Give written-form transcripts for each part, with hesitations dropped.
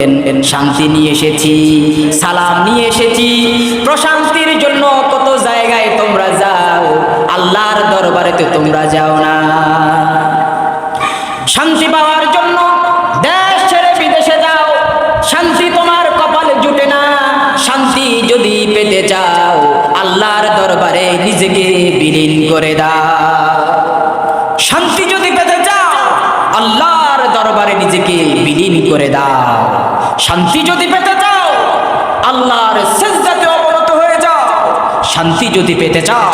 বললেন, শান্তি নিয়ে এসেছি, সালাম নিয়ে এসেছি। প্রশান্তির জন্য কত জায়গায় তোমরা যাও, আল্লাহর দরবারে তো তোমরা যাও না। শান্তি পাওয়ার জন্য দেশ ছেড়ে বিদেশে যাও, শান্তি তোমার কপালে জুটে না। শান্তি যদি পেতে চাও, আল্লাহর দরবারে নিজেকে বিলীন করে দাও। শান্তি যদি পেতে চাও, আল্লাহর দরবারে নিজেকে বিলীন করে দাও। শান্তি যদি পেতে চাও, আল্লাহর সিজদাতে অবনত হয়ে যাও। শান্তি যদি পেতে চাও,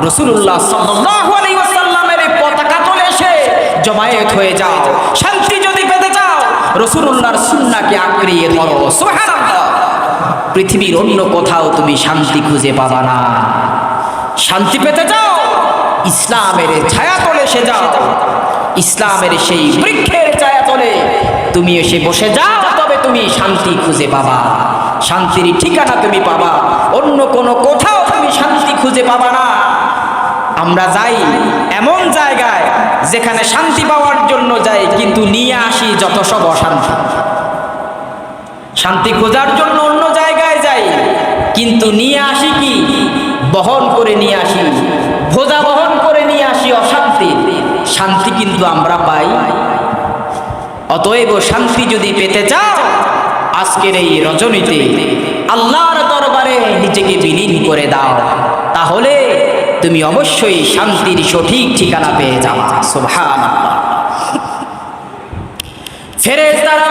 রাসূলুল্লাহ সাল্লাল্লাহু আলাইহি ওয়াসাল্লামের পতাকা তলে এসে জমায়েত হয়ে যাও। শান্তি যদি পেতে চাও, রাসূলুল্লাহর সুন্নাহকে আঁকড়িয়ে ধরো। সুবহানাল্লাহ। পৃথিবীর অন্য কোথাও তুমি শান্তি খুঁজে পাবা না। শান্তি পেতে চাও, ইসলামের ছায়াতলে এসে যাও। ইসলামের সেই বৃক্ষের ছায়াতলে তুমি এসে বসে যাও, তবে তুমি শান্তি খুঁজে পাবা। শান্তির ঠিকানা তুমি পাবা, অন্য কোনো কোথাও তুমি শান্তি খুঁজে পাবা না। আমরা যাই এমন জায়গায় যেখানে শান্তি পাওয়ার জন্য যাই, কিন্তু নিয়ে আসি যত সব অশান্তি। শান্তি খোঁজার জন্য অন্য জায়গায় যাই, কিন্তু নিয়ে আসি কি? বহন করে নিয়ে আসি, বোঝা বহন করে নিয়ে আসি অশান্তি। শান্তি কিন্তু আমরা পাই। অতএব শান্তি যদি পেতে চাও, আজকের এই রজনীতে আল্লাহর দরবারে নিজেকে বিলীন করে দাও, তাহলে তুমি অবশ্যই শান্তির সঠিক ঠিকানা পেয়ে যাবে। সুবহানাল্লাহ। ফেরেশতারা